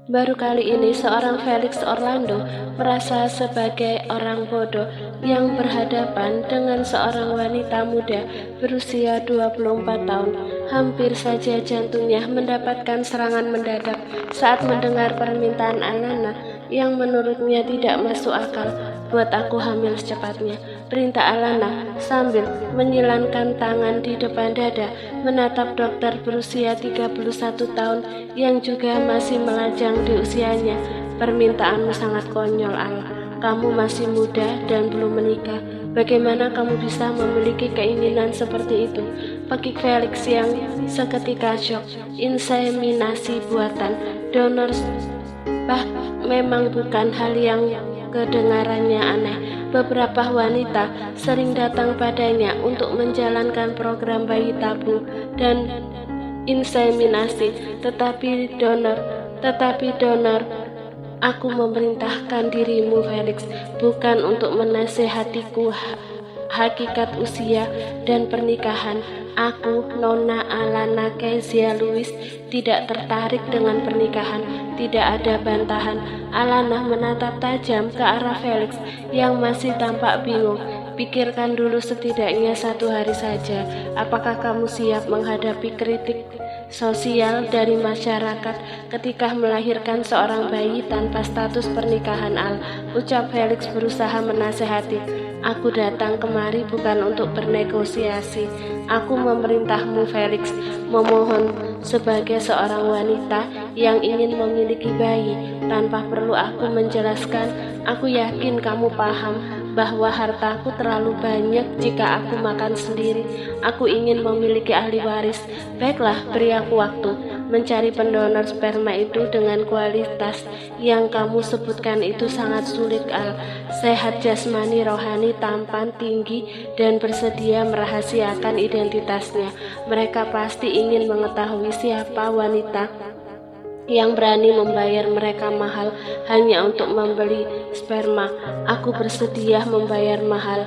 Baru kali ini seorang Felix Orlando merasa sebagai orang bodoh yang berhadapan dengan seorang wanita muda berusia 24 tahun. Hampir saja jantungnya mendapatkan serangan mendadak saat mendengar permintaan Alana yang menurutnya tidak masuk akal. Buat aku hamil secepatnya, perintah Alana sambil menyilangkan tangan di depan dada menatap dokter berusia 31 tahun yang juga masih melajang di usianya. Permintaanmu sangat konyol, Al. Kamu masih muda dan belum menikah. Bagaimana kamu bisa memiliki keinginan seperti itu? Pakik Felix yang seketika shock. Inseminasi buatan donor memang bukan hal yang kedengarannya aneh. Beberapa wanita sering datang padanya untuk menjalankan program bayi tabung dan inseminasi, tetapi donor, aku memerintahkan dirimu, Felix, bukan untuk menasehatiku hakikat usia dan pernikahan. Aku, Nona Alana Kezia Lewis, tidak tertarik dengan pernikahan. Tidak ada bantahan. Alana menatap tajam ke arah Felix yang masih tampak bingung. Pikirkan dulu setidaknya 1 hari saja. Apakah kamu siap menghadapi kritik sosial dari masyarakat ketika melahirkan seorang bayi tanpa status pernikahan, Al? Ucap Felix berusaha menasehati. Aku datang kemari bukan untuk bernegosiasi. Aku memerintahmu, Felix, memohon sebagai seorang wanita yang ingin memiliki bayi. Tanpa perlu aku menjelaskan, aku yakin kamu paham bahwa hartaku terlalu banyak jika aku makan sendiri. Aku ingin memiliki ahli waris. Baiklah, beri aku waktu. Mencari pendonor sperma itu dengan kualitas yang kamu sebutkan itu sangat sulit, Al. Sehat jasmani, rohani, tampan, tinggi, dan bersedia merahasiakan identitasnya. Mereka pasti ingin mengetahui siapa wanita yang berani membayar mereka mahal hanya untuk membeli sperma. Aku bersedia membayar mahal.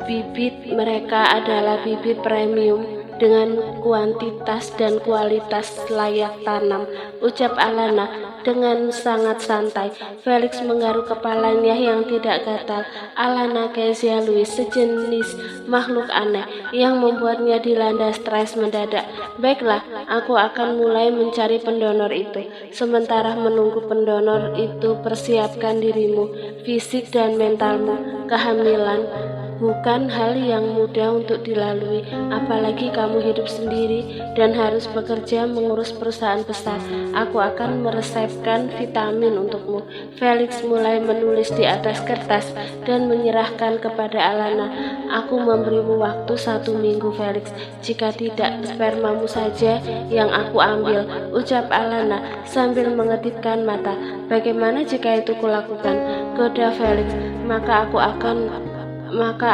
Bibit mereka adalah bibit premium dengan kuantitas dan kualitas layak tanam, ucap Alana dengan sangat santai. Felix menggaruk kepalanya yang tidak gatal. Alana Kezia Lewis sejenis makhluk aneh yang membuatnya dilanda stres mendadak. Baiklah, aku akan mulai mencari pendonor itu. Sementara menunggu pendonor itu, persiapkan dirimu, fisik dan mentalmu. Kehamilan bukan hal yang mudah untuk dilalui, apalagi kamu hidup sendiri dan harus bekerja mengurus perusahaan besar. Aku akan meresepkan vitamin untukmu. Felix mulai menulis di atas kertas dan menyerahkan kepada Alana. Aku memberimu waktu 1 minggu, Felix. Jika tidak, spermamu saja yang aku ambil, ucap Alana sambil mengedipkan mata. Bagaimana jika itu kulakukan? Goda Felix. Maka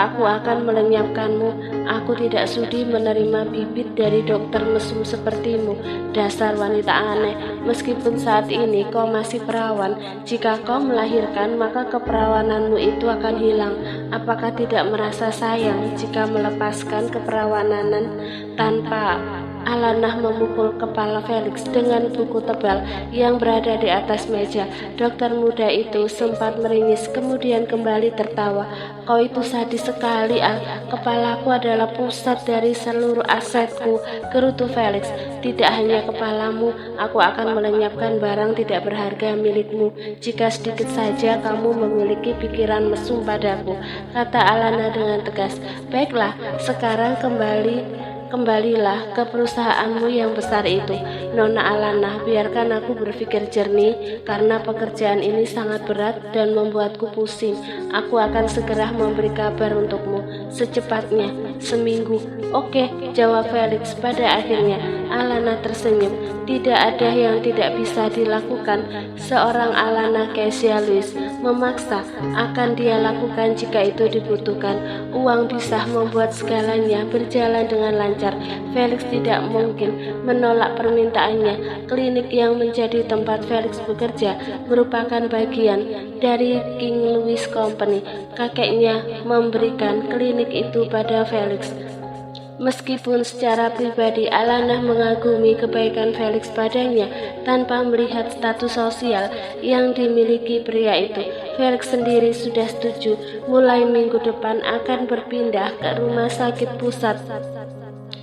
aku akan melenyapkanmu. Aku tidak sudi menerima bibit dari dokter mesum sepertimu. Dasar wanita aneh. Meskipun saat ini kau masih perawan, jika kau melahirkan, maka keperawananmu itu akan hilang. Apakah tidak merasa sayang jika melepaskan keperawanan tanpa? Alana memukul kepala Felix dengan buku tebal yang berada di atas meja. Dokter muda itu sempat meringis, kemudian kembali tertawa. Kau itu sadis sekali, Al. Kepalaku adalah pusat dari seluruh asetku, gerutu Felix. Tidak hanya kepalamu, aku akan melenyapkan barang tidak berharga milikmu jika sedikit saja kamu memiliki pikiran mesum padaku, kata Alana dengan tegas. Baiklah, sekarang kembalilah ke perusahaanmu yang besar itu, Nona Alana. Biarkan aku berpikir jernih, karena pekerjaan ini sangat berat dan membuatku pusing. Aku akan segera memberi kabar untukmu secepatnya, seminggu. Oke, jawab Felix pada akhirnya. Alana tersenyum. Tidak ada yang tidak bisa dilakukan. Seorang Alana Kezia Lewis memaksa akan dia lakukan jika itu dibutuhkan. Uang bisa membuat segalanya berjalan dengan lancar. Felix tidak mungkin menolak permintaannya. Klinik yang menjadi tempat Felix bekerja merupakan bagian dari King Louis Company. Kakeknya memberikan klinik itu pada Felix. Meskipun secara pribadi Alana mengagumi kebaikan Felix padanya tanpa melihat status sosial yang dimiliki pria itu, Felix sendiri sudah setuju mulai minggu depan akan berpindah ke rumah sakit pusat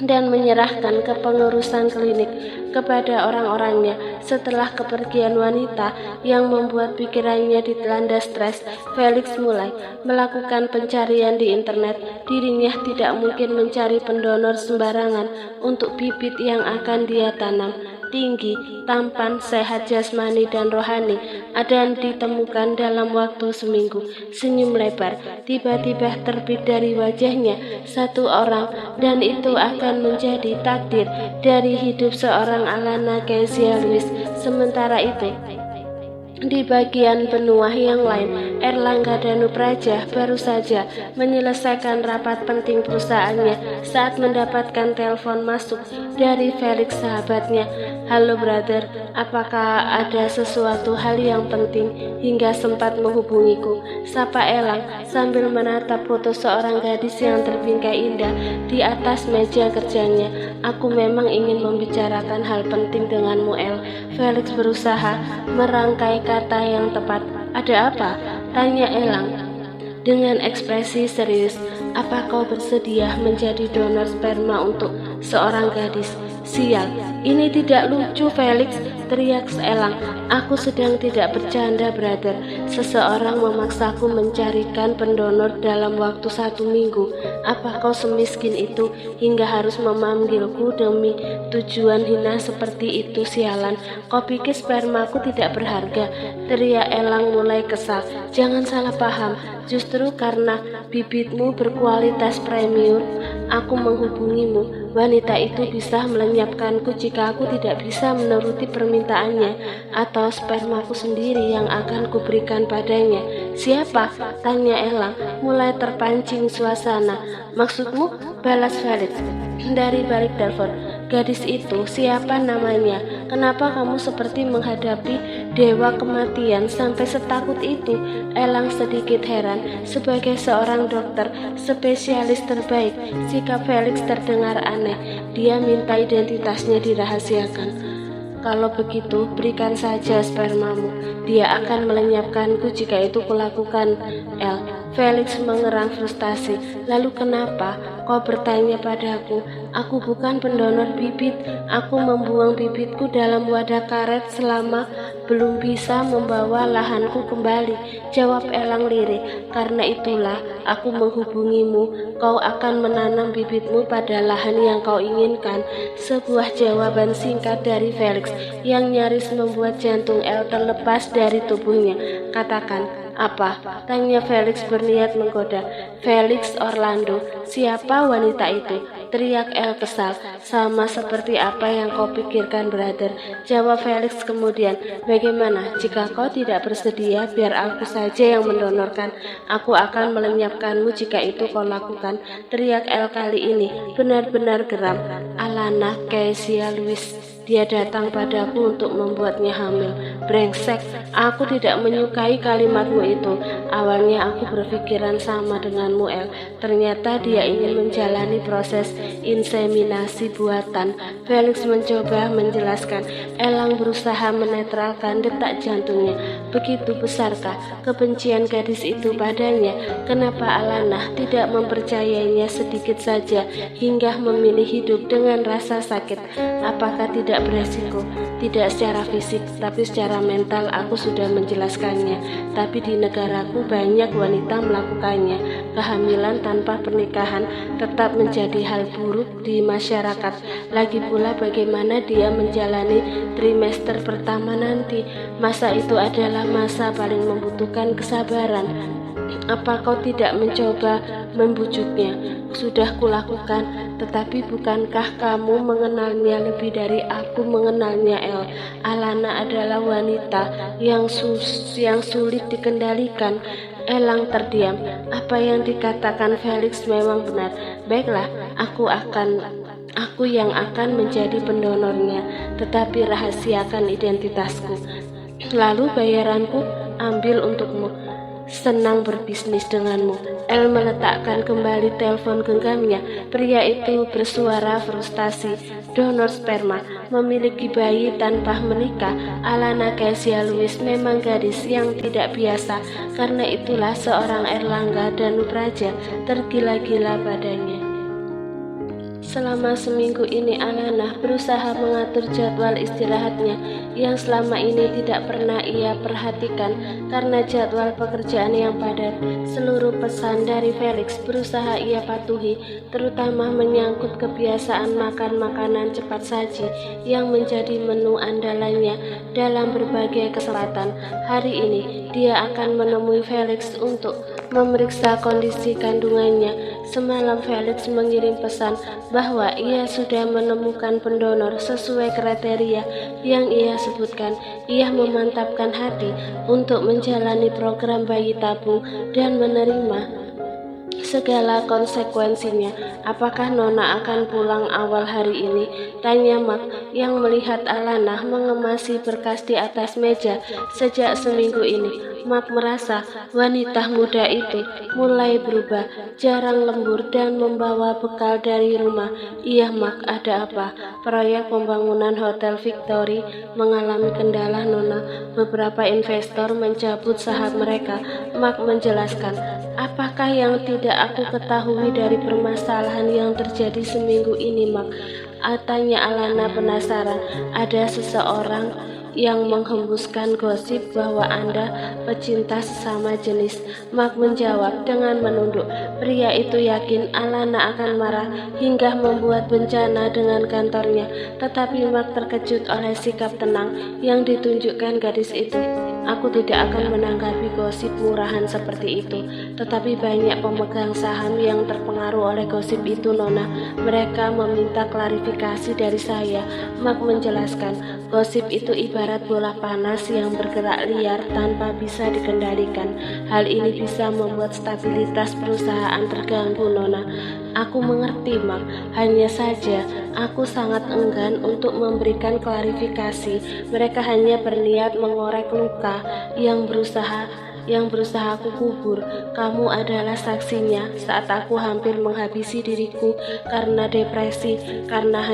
dan menyerahkan kepengurusan klinik kepada orang-orangnya. Setelah kepergian wanita yang membuat pikirannya dilanda stres, Felix mulai melakukan pencarian di internet. Dirinya tidak mungkin mencari pendonor sembarangan untuk bibit yang akan dia tanam. Tinggi, tampan, sehat jasmani dan rohani, ada ditemukan dalam waktu seminggu. Senyum lebar tiba-tiba terbit dari wajahnya satu orang, dan itu akan menjadi takdir dari hidup seorang Alana Kezia Lewis. Sementara itu, di bagian benua yang lain, Erlangga Danupraja baru saja menyelesaikan rapat penting perusahaannya saat mendapatkan telepon masuk dari Felix sahabatnya. "Halo brother, apakah ada sesuatu hal yang penting hingga sempat menghubungiku?" sapa Elang sambil menatap foto seorang gadis yang terbingkai indah di atas meja kerjanya. "Aku memang ingin membicarakan hal penting denganmu, El." Felix berusaha merangkai kata yang tepat. "Ada apa?" tanya Elang dengan ekspresi serius. "Apa kau bersedia menjadi donor sperma untuk seorang gadis?" "Sial, ini tidak lucu Felix," teriak Elang. "Aku sedang tidak bercanda brother. Seseorang memaksaku mencarikan pendonor dalam waktu 1 minggu. Apa kau semiskin itu hingga harus memanggilku demi tujuan hina seperti itu? Sialan, kau pikir spermaku tidak berharga?" teriak Elang mulai kesal. "Jangan salah paham, justru karena bibitmu berkualitas premium aku menghubungimu. Wanita itu bisa melenyapkanku jika aku tidak bisa menuruti permintaannya, atau spermaku sendiri yang akan kuberikan padanya." "Siapa?" tanya Elang mulai terpancing suasana. "Maksudmu?" balas Felix dari balik telepon. "Gadis itu siapa namanya? Kenapa kamu seperti menghadapi dewa kematian sampai setakut itu?" Elang sedikit heran. Sebagai seorang dokter spesialis terbaik, sikap Felix terdengar aneh. Dia minta identitasnya dirahasiakan. "Kalau begitu, berikan saja spermamu. Dia akan melenyapkanku jika itu kulakukan, El." Felix mengerang frustasi. "Lalu kenapa kau bertanya padaku? Aku bukan pendonor bibit. Aku membuang bibitku dalam wadah karet selama belum bisa membawa lahanku kembali," jawab Elang lirih. "Karena itulah aku menghubungimu. Kau akan menanam bibitmu pada lahan yang kau inginkan." Sebuah jawaban singkat dari Felix yang nyaris membuat jantung El terlepas dari tubuhnya. "Katakan, apa?" tanya Felix berniat menggoda. "Felix Orlando." "Siapa wanita itu?" teriak El kesal. "Sama seperti apa yang kau pikirkan brother," jawab Felix kemudian. "Bagaimana jika kau tidak bersedia? Biar aku saja yang mendonorkan. Aku akan melenyapkanmu jika itu kau lakukan," teriak El kali ini benar-benar geram. "Alana Kezia Lewis, dia datang padaku untuk membuatnya hamil." "Brengsek, aku tidak menyukai kalimatmu itu. Awalnya aku berpikiran sama denganmu, El. Ternyata dia ingin menjalani proses inseminasi buatan." Felix mencoba menjelaskan. Elang berusaha menetralkan detak jantungnya. Begitu besarkah kebencian gadis itu padanya? Kenapa Alana tidak mempercayainya sedikit saja hingga memilih hidup dengan rasa sakit? Apakah tidak beresiko? Tidak secara fisik, tapi secara mental. Aku sudah menjelaskannya. Tapi di negaraku banyak wanita melakukannya. Kehamilan tanpa pernikahan tetap menjadi hal buruk di masyarakat. Lagi pula bagaimana dia menjalani trimester pertama nanti? Masa itu adalah masa paling membutuhkan kesabaran. Apa kau tidak mencoba membujuknya? Sudah kulakukan, tetapi bukankah kamu mengenalnya lebih dari aku mengenalnya, El? Alana adalah wanita yang sulit dikendalikan. Elang terdiam. Apa yang dikatakan Felix memang benar. "Baiklah, aku yang akan menjadi pendonornya, tetapi rahasiakan identitasku. Lalu bayaranku ambil untukmu." senang berbisnis denganmu. El meletakkan kembali telepon genggamnya. Pria itu bersuara frustasi. Donor sperma, memiliki bayi tanpa menikah. Alana Kezia Lewis memang gadis yang tidak biasa. Karena itulah seorang Erlangga Danupraja tergila-gila padanya. Selama seminggu ini Alana berusaha mengatur jadwal istirahatnya yang selama ini tidak pernah ia perhatikan karena jadwal pekerjaan yang padat. Seluruh pesan dari Felix berusaha ia patuhi, terutama menyangkut kebiasaan makan makanan cepat saji yang menjadi menu andalannya dalam berbagai kesempatan. Hari ini dia akan menemui Felix untuk memeriksa kondisi kandungannya. Semalam Felix mengirim pesan bahwa ia sudah menemukan pendonor sesuai kriteria yang ia sebutkan. Ia memantapkan hati untuk menjalani program bayi tabung dan menerima segala konsekuensinya. Apakah Nona akan pulang awal hari ini? Tanya Mark yang melihat Alana mengemasi berkas di atas meja sejak seminggu ini. Mark merasa wanita muda itu mulai berubah, jarang lembur dan membawa bekal dari rumah. Iya Mark, ada apa? Proyek pembangunan Hotel Victory mengalami kendala Nona. Beberapa investor mencabut saham mereka. Mark menjelaskan, apakah yang tidak aku ketahui dari permasalahan yang terjadi seminggu ini, Mark? Tanya Alana penasaran. Ada seseorang yang menghembuskan gosip bahwa Anda pecinta sesama jenis. Mark menjawab dengan menunduk. Pria itu yakin Alana akan marah hingga membuat bencana dengan kantornya, tetapi Mark terkejut oleh sikap tenang yang ditunjukkan gadis itu. Aku tidak akan menanggapi gosip murahan seperti itu, tetapi banyak pemegang saham yang terpengaruh oleh gosip itu, Nona. Mereka meminta klarifikasi dari saya. Mark menjelaskan, gosip itu ibarat bola panas yang bergerak liar tanpa bisa dikendalikan. Hal ini bisa membuat stabilitas perusahaan terganggu, Nona. Aku mengerti, Mark. Hanya saja, aku sangat enggan untuk memberikan klarifikasi. Mereka hanya berniat mengorek luka yang berusaha aku kubur. Kamu adalah saksinya saat aku hampir menghabisi diriku karena depresi, karena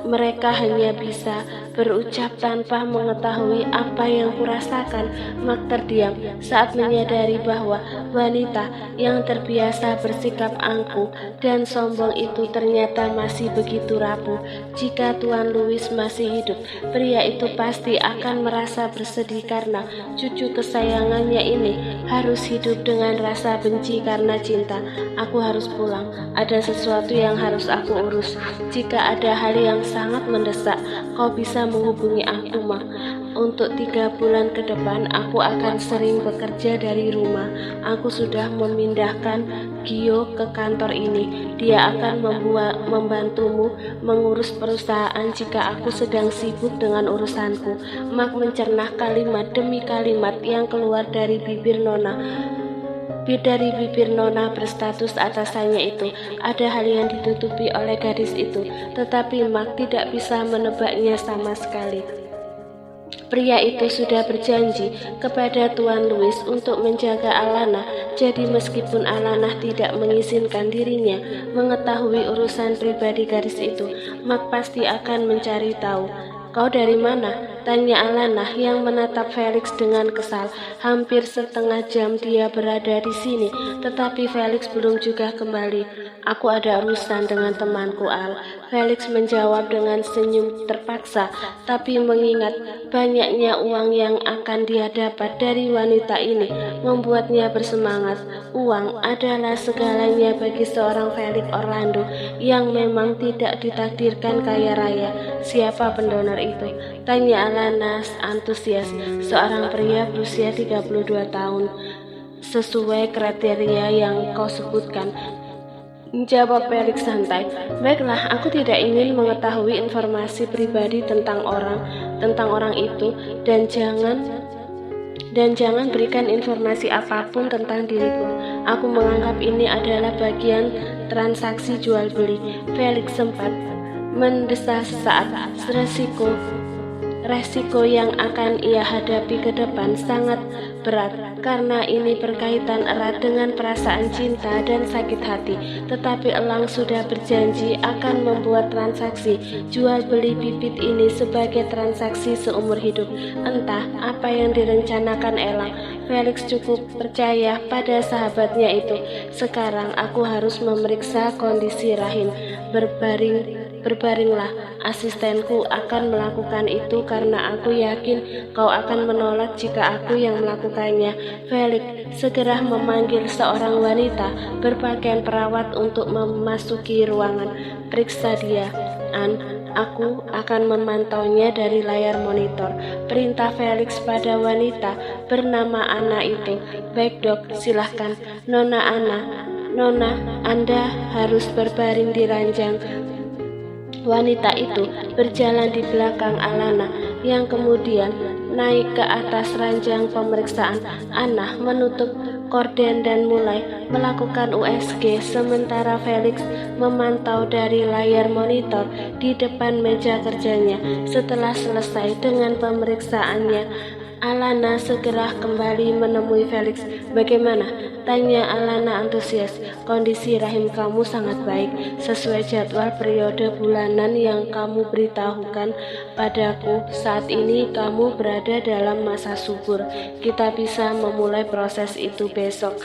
mereka hanya bisa berucap tanpa mengetahui apa yang kurasakan. Mark terdiam saat menyadari bahwa wanita yang terbiasa bersikap angkuh dan sombong itu ternyata masih begitu rapuh. Jika Tuan Louis masih hidup, pria itu pasti akan merasa bersedih karena cucu kesayangannya ini harus hidup dengan rasa benci karena cinta. Aku harus pulang, ada sesuatu yang harus aku urus. Jika ada hal yang sangat mendesak, kau bisa menghubungi aku, Mark. Untuk 3 bulan ke depan, aku akan sering bekerja dari rumah. Aku sudah memindahkan Gio ke kantor ini. Dia akan membantumu mengurus perusahaan jika aku sedang sibuk dengan urusanku. Mark mencerna kalimat demi kalimat yang keluar dari bibir Nona. Dari bibir Nona berstatus atasannya itu. Ada hal yang ditutupi oleh gadis itu, tetapi Mark tidak bisa menebaknya sama sekali. Pria itu sudah berjanji kepada Tuan Louis untuk menjaga Alana, jadi meskipun Alana tidak mengizinkan dirinya mengetahui urusan pribadi gadis itu, Mark pasti akan mencari tahu. Kau dari mana? Tanya Alana yang menatap Felix dengan kesal. Hampir setengah jam dia berada di sini, tetapi Felix belum juga kembali. Aku ada urusan dengan temanku Al. Felix menjawab dengan senyum terpaksa, tapi mengingat banyaknya uang yang akan dia dapat dari wanita ini membuatnya bersemangat. Uang adalah segalanya bagi seorang Felix Orlando yang memang tidak ditakdirkan kaya raya. Siapa pendonor itu? Tanya Alana antusias. Seorang pria berusia 32 tahun. Sesuai kriteria yang kau sebutkan, jawab Felix santai. Baiklah, aku tidak ingin mengetahui informasi pribadi tentang orang itu dan jangan berikan informasi apapun tentang diriku. Aku menganggap ini adalah bagian transaksi jual beli. Felix sempat mendesah sesaat. Resiko yang akan ia hadapi ke depan sangat berat karena ini berkaitan erat dengan perasaan cinta dan sakit hati. Tetapi Elang sudah berjanji akan membuat transaksi jual beli bibit ini sebagai transaksi seumur hidup. Entah apa yang direncanakan Elang, Felix cukup percaya pada sahabatnya itu. Sekarang aku harus memeriksa kondisi Rahim. Berbaringlah, asistenku akan melakukan itu karena aku yakin kau akan menolak jika aku yang melakukannya. Felix segera memanggil seorang wanita berpakaian perawat untuk memasuki ruangan. Periksa dia, Anne. Aku akan memantaunya dari layar monitor. Perintah Felix pada wanita bernama Anna itu. Baik dok, silahkan. Nona Anna. Nona, Anda harus berbaring di ranjang. Wanita itu berjalan di belakang Alana yang kemudian naik ke atas ranjang pemeriksaan. Anna menutup korden dan mulai melakukan USG sementara Felix memantau dari layar monitor di depan meja kerjanya. Setelah selesai dengan pemeriksaannya, Alana segera kembali menemui Felix. Bagaimana? Tanya Alana antusias. Kondisi rahim kamu sangat baik, sesuai jadwal periode bulanan yang kamu beritahukan padaku. Saat ini kamu berada dalam masa subur. Kita bisa memulai proses itu besok.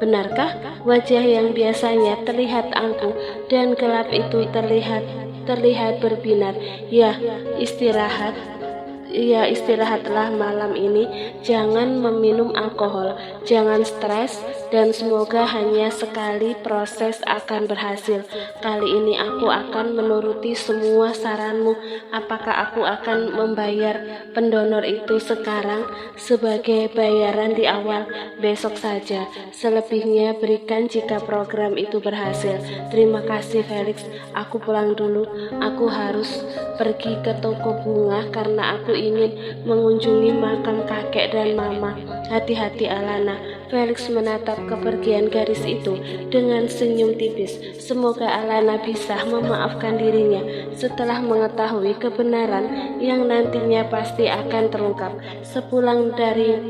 Benarkah? Wajah yang biasanya terlihat angkuh dan gelap itu terlihat berbinar. Ya, istirahatlah malam ini, jangan meminum alkohol, jangan stres, dan semoga hanya sekali proses akan berhasil. Kali ini aku akan menuruti semua saranmu. Apakah aku akan membayar pendonor itu sekarang sebagai bayaran di awal? Besok saja. Selebihnya berikan jika program itu berhasil. Terima kasih Felix, aku pulang dulu. Aku harus pergi ke toko bunga karena aku ingin mengunjungi makam kakek dan mama. Hati-hati Alana. Felix menatap kepergian gadis itu dengan senyum tipis. Semoga Alana bisa memaafkan dirinya setelah mengetahui kebenaran yang nantinya pasti akan terungkap. Sepulang dari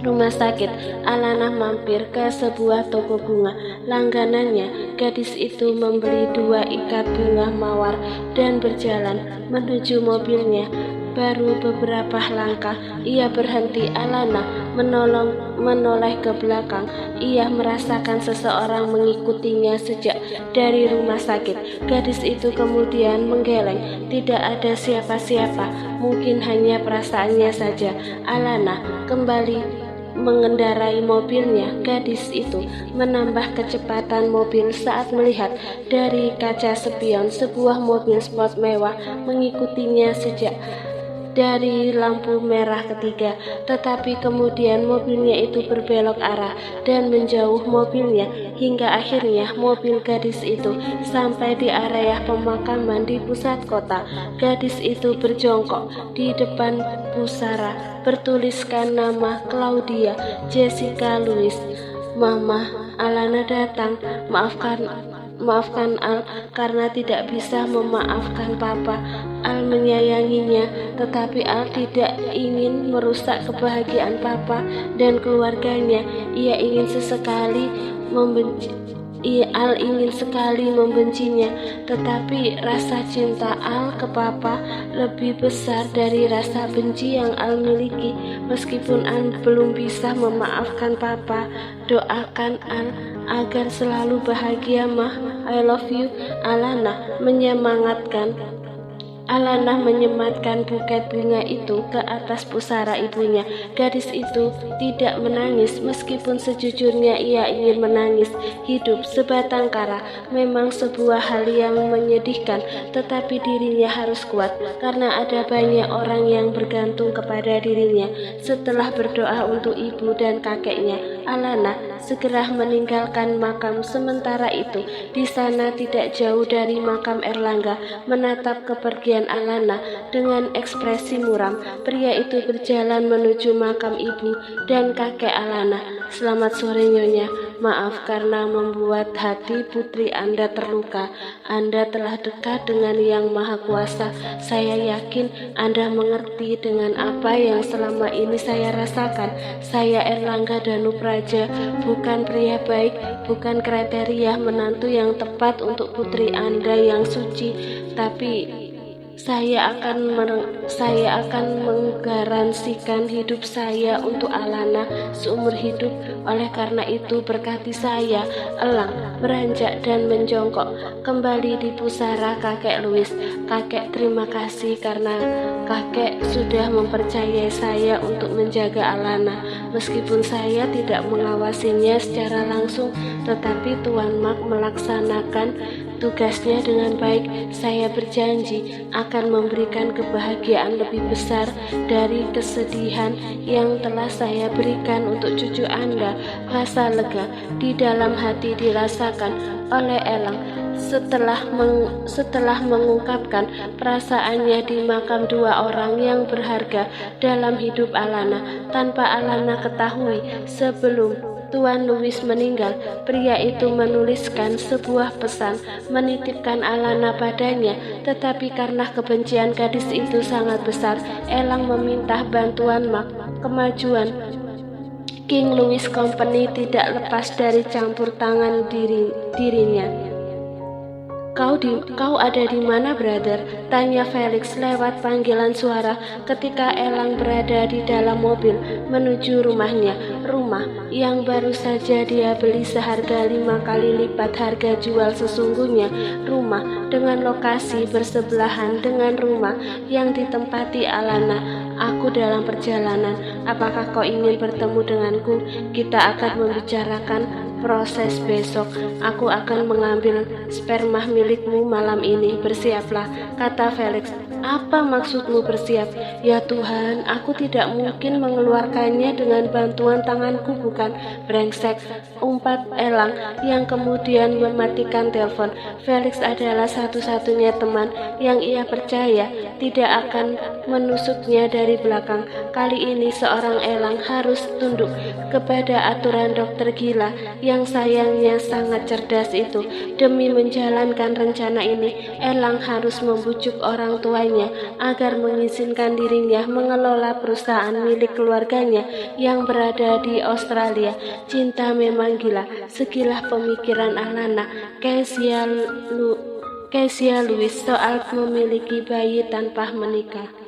rumah sakit, Alana mampir ke sebuah toko bunga langganannya. Gadis itu membeli 2 ikat bunga mawar dan berjalan menuju mobilnya. Baru beberapa langkah ia berhenti. Alana menoleh ke belakang. Ia merasakan seseorang mengikutinya sejak dari rumah sakit. Gadis itu kemudian menggeleng. Tidak ada siapa-siapa, mungkin hanya perasaannya saja. Alana kembali mengendarai mobilnya. Gadis itu menambah kecepatan mobil saat melihat dari kaca spion sebuah mobil sport mewah mengikutinya sejak dari lampu merah ketiga, tetapi kemudian mobilnya itu berbelok arah dan menjauh mobilnya hingga akhirnya mobil gadis itu sampai di area pemakaman di pusat kota. Gadis itu berjongkok di depan pusara bertuliskan nama Claudia Jessica Louis. Mama, Alana datang. Maafkan Al karena tidak bisa memaafkan Papa. Al menyayanginya, tetapi Al tidak ingin merusak kebahagiaan Papa dan keluarganya. Al ingin sekali membencinya, tetapi rasa cinta Al ke Papa lebih besar dari rasa benci yang Al miliki. Meskipun Al belum bisa memaafkan Papa, doakan Al agar selalu bahagia, Mah. I love you. Alana menyematkan buket bunga itu ke atas pusara ibunya. Gadis itu tidak menangis, meskipun sejujurnya ia ingin menangis. Hidup sebatang kara memang sebuah hal yang menyedihkan, tetapi dirinya harus kuat karena ada banyak orang yang bergantung kepada dirinya. Setelah berdoa untuk ibu dan kakeknya, Alana segera meninggalkan makam. Sementara itu, di sana tidak jauh dari makam Erlangga menatap kepergian Alana dengan ekspresi muram. Pria itu berjalan menuju makam ibu dan kakek Alana. Selamat sore Nyonya. Maaf karena membuat hati putri Anda terluka. Anda telah dekat dengan Yang Maha Kuasa. Saya yakin Anda mengerti dengan apa yang selama ini saya rasakan. Saya Erlangga Danupraja, bukan pria baik, bukan kriteria menantu yang tepat untuk putri Anda yang suci, tapi saya akan menggaransikan hidup saya untuk Alana seumur hidup. Oleh karena itu, berkati saya. Elang beranjak dan menjongkok kembali di pusara kakek Louis. Kakek, terima kasih karena kakek sudah mempercayai saya untuk menjaga Alana. Meskipun saya tidak mengawasinya secara langsung, tetapi Tuan Mark melaksanakan tugasnya dengan baik. Saya berjanji akan memberikan kebahagiaan lebih besar dari kesedihan yang telah saya berikan untuk cucu Anda. Rasa lega di dalam hati dirasakan oleh Elang setelah mengungkapkan perasaannya di makam dua orang yang berharga dalam hidup Alana. Tanpa Alana ketahui, sebelum Tuan Louis meninggal, pria itu menuliskan sebuah pesan, menitipkan Alana padanya. Tetapi karena kebencian gadis itu sangat besar, Elang meminta bantuan Mark. Kemajuan King Louis Company tidak lepas dari campur tangan dirinya. Kau ada di mana, brother? Tanya Felix lewat panggilan suara ketika Elang berada di dalam mobil menuju rumahnya. Rumah yang baru saja dia beli seharga 5 kali lipat harga jual sesungguhnya. Rumah dengan lokasi bersebelahan dengan rumah yang ditempati Alana. Aku dalam perjalanan. Apakah kau ingin bertemu denganku? Kita akan membicarakan proses besok. Aku akan mengambil sperma milikmu malam ini. Bersiaplah, kata Felix. Apa maksudmu bersiap? Ya Tuhan, aku tidak mungkin mengeluarkannya dengan bantuan tanganku, bukan? Brengsek, umpat Elang yang kemudian mematikan telepon. Felix adalah satu-satunya teman yang ia percaya tidak akan menusuknya dari belakang. Kali ini seorang Elang harus tunduk kepada aturan dokter gila yang sayangnya sangat cerdas itu. Demi menjalankan rencana ini, Elang harus membujuk orang tuanya agar mengizinkan dirinya mengelola perusahaan milik keluarganya yang berada di Australia. Cinta memang gila, segilah pemikiran Alana Kezia Louis soal memiliki bayi tanpa menikah.